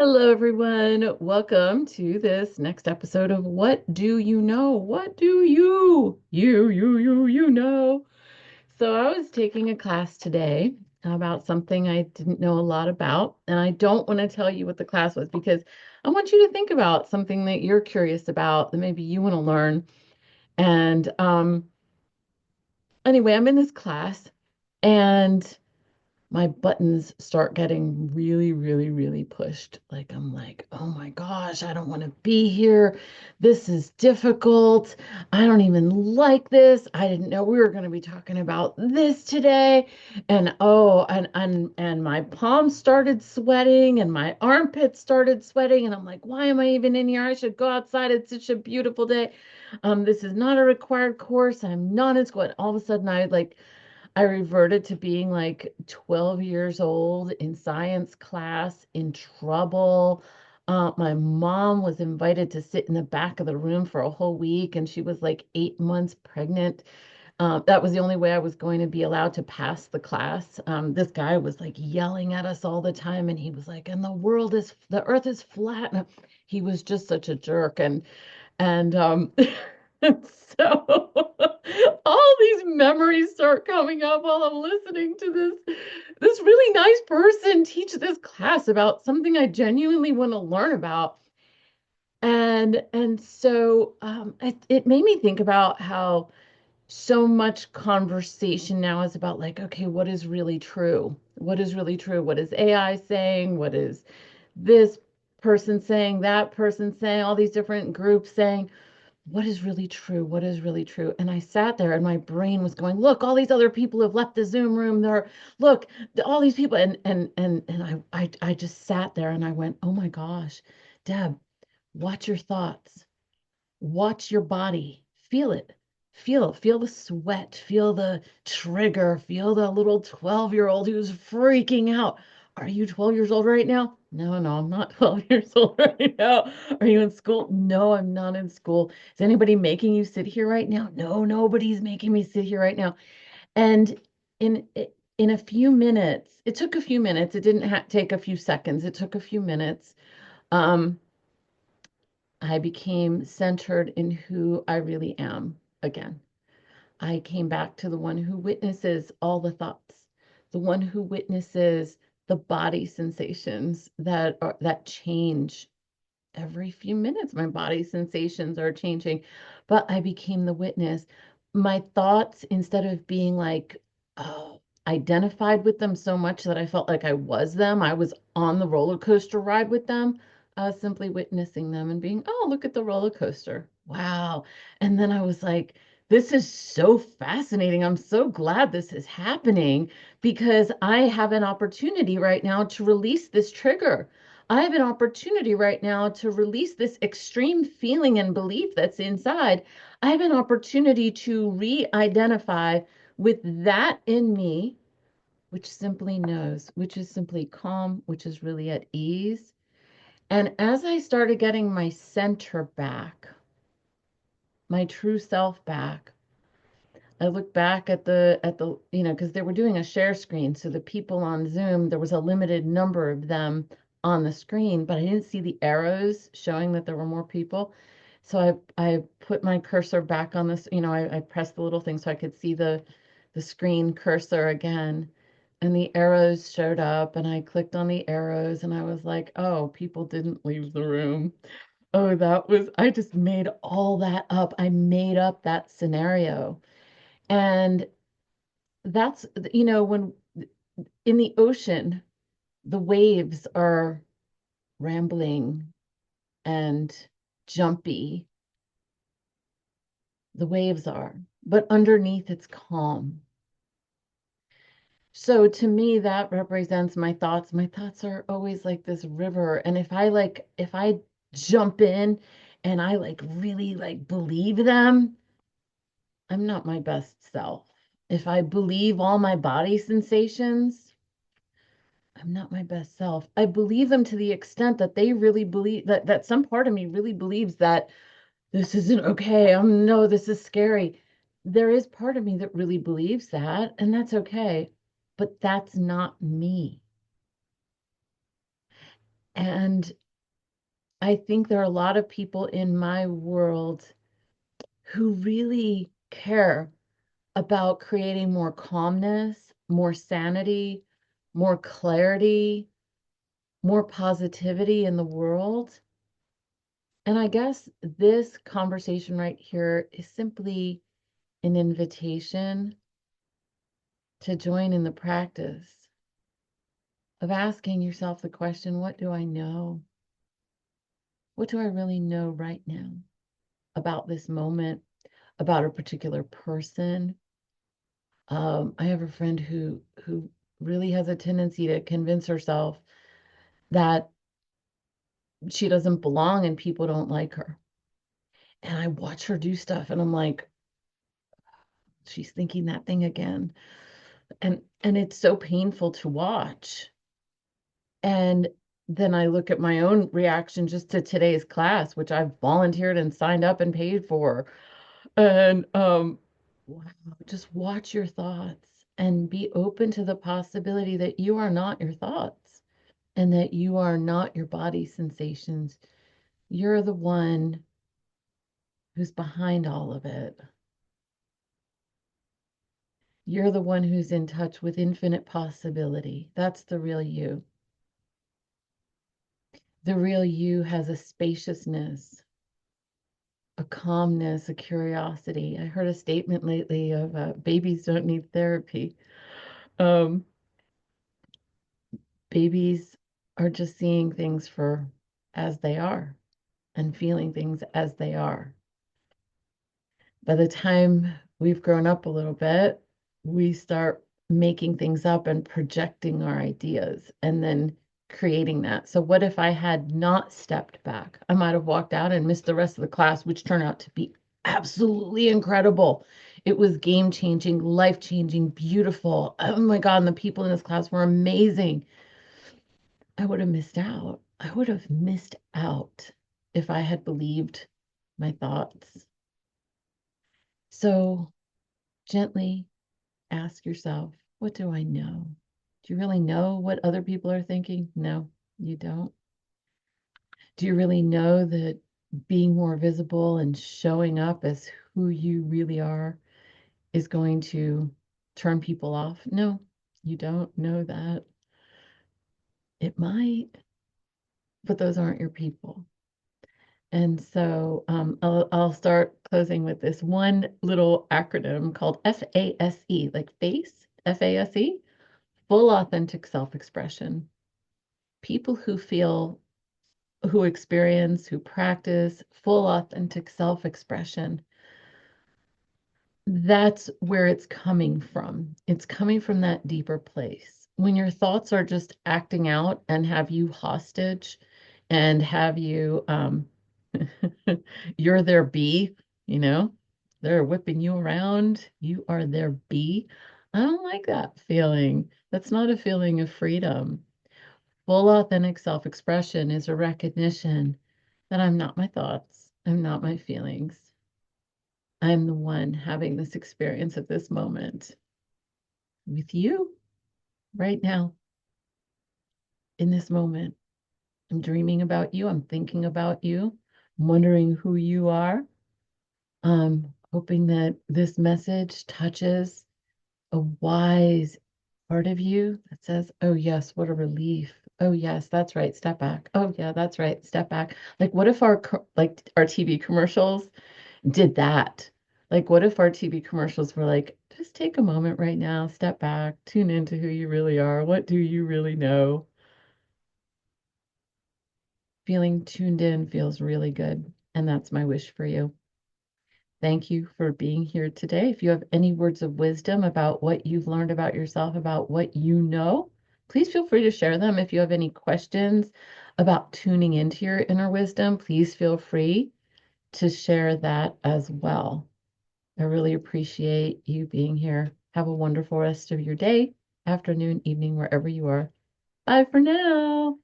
Hello, everyone. Welcome to this next episode of What Do You Know? What do you know? So, I was taking a class today about something I didn't know a lot about, and I don't want to tell you what the class was because I want you to think about something that you're curious about that maybe you want to learn. And anyway, I'm in this class, and my buttons start getting really, really, really pushed. Like, I'm like, oh my gosh, I don't want to be here. This is difficult. I don't even like this. I didn't know we were going to be talking about this today. And oh, and my palms started sweating and my armpits started sweating. And I'm like, why am I even in here? I should go outside. It's such a beautiful day. This is not a required course. I'm not in school. And all of a sudden I reverted to being like 12 years old in science class, in trouble. My mom was invited to sit in the back of the room for a whole week, and she was like 8 months pregnant. That was the only way I was going to be allowed to pass the class. This guy was like yelling at us all the time, and he was like, "And the earth is flat." And he was just such a jerk, and so all these memories start coming up while I'm listening to this really nice person teach this class about something I genuinely want to learn about. And so it made me think about how so much conversation now is about like, okay, what is really true? What is really true? What is AI saying? What is this person saying, that person saying, all these different groups saying? What is really true? What is really true? And I sat there and my brain was going, look, all these other people have left the Zoom room. Look, all these people. And I just sat there and I went, oh my gosh, Deb, watch your thoughts, watch your body, feel it. Feel the sweat, feel the trigger, feel the little 12-year-old who's freaking out. Are you 12 years old right now? No, no, I'm not 12 years old right now. Are you in school? No, I'm not in school. Is anybody making you sit here right now? No, nobody's making me sit here right now. And in in a few minutes, it took a few minutes. It didn't take a few seconds. It took a few minutes. Um, I became centered in who I really am again. I came back to the one who witnesses all the thoughts, the one who witnesses the body sensations that change every few minutes. My body sensations are changing, but I became the witness. My thoughts, instead of being like, oh, identified with them so much that I felt like I was them, I was on the roller coaster ride with them. I was simply witnessing them and being, oh, look at the roller coaster. Wow. And then I was like, this is so fascinating. I'm so glad this is happening because I have an opportunity right now to release this trigger. I have an opportunity right now to release this extreme feeling and belief that's inside. I have an opportunity to re-identify with that in me, which simply knows, which is simply calm, which is really at ease. And as I started getting my center back, my true self back, I look back at because they were doing a share screen. So the people on Zoom, there was a limited number of them on the screen, but I didn't see the arrows showing that there were more people. So I put my cursor back on this, I pressed the little thing so I could see the screen cursor again. And the arrows showed up and I clicked on the arrows and I was like, oh, people didn't leave the room. Oh, I just made all that up. I made up that scenario. And that's, when in the ocean, the waves are rambling and jumpy. The waves are, but underneath it's calm. So to me, that represents my thoughts. My thoughts are always like this river. And if I jump in and I like really like believe them, I'm not my best self. If I believe all my body sensations, I'm not my best self. I believe them to the extent that they really believe that some part of me really believes that this isn't okay. No, this is scary. There is part of me that really believes that, and that's okay. But that's not me. And I think there are a lot of people in my world who really care about creating more calmness, more sanity, more clarity, more positivity in the world. And I guess this conversation right here is simply an invitation to join in the practice of asking yourself the question, what do I know? What do I really know right now about this moment, about a particular person? I have a friend who really has a tendency to convince herself that she doesn't belong and people don't like her. And I watch her do stuff and I'm like, she's thinking that thing again. And it's so painful to watch. And then I look at my own reaction just to today's class, which I've volunteered and signed up and paid for. And wow, just watch your thoughts and be open to the possibility that you are not your thoughts and that you are not your body sensations. You're the one who's behind all of it. You're the one who's in touch with infinite possibility. That's the real you. The real you has a spaciousness, a calmness, a curiosity. I heard a statement lately of babies don't need therapy. Um, Babies are just seeing things for as they are and feeling things as they are. By the time we've grown up a little bit, we start making things up and projecting our ideas and then creating that. So, what if I had not stepped back? I might have walked out and missed the rest of the class, which turned out to be absolutely incredible. It was game changing, life changing, beautiful. Oh my God. And the people in this class were amazing. I would have missed out. I would have missed out if I had believed my thoughts. So, gently ask yourself, what do I know? Do you really know what other people are thinking? No, you don't. Do you really know that being more visible and showing up as who you really are is going to turn people off? No, you don't know that. It might, but those aren't your people. And so I'll start closing with this one little acronym called FASE, like face, FASE, full authentic self-expression. People who feel, who experience, who practice full authentic self-expression, that's where it's coming from. It's coming from that deeper place. When your thoughts are just acting out and have you hostage and have you, you're their bee, you know, they're whipping you around, you are their bee. I don't like that feeling. That's not a feeling of freedom. Full authentic self expression is a recognition that I'm not my thoughts, I'm not my feelings. I'm the one having this experience at this moment with you right now in this moment. I'm dreaming about you. I'm thinking about you. I'm wondering who you are. I'm hoping that this message touches a wise part of you that says, oh, yes, what a relief. Oh, yes, that's right. Step back. Oh, yeah, that's right. Step back. Like, what if our TV commercials did that? Like, what if our TV commercials were like, just take a moment right now, step back, tune into who you really are. What do you really know? Feeling tuned in feels really good. And that's my wish for you. Thank you for being here today. If you have any words of wisdom about what you've learned about yourself, about what you know, please feel free to share them. If you have any questions about tuning into your inner wisdom, please feel free to share that as well. I really appreciate you being here. Have a wonderful rest of your day, afternoon, evening, wherever you are. Bye for now.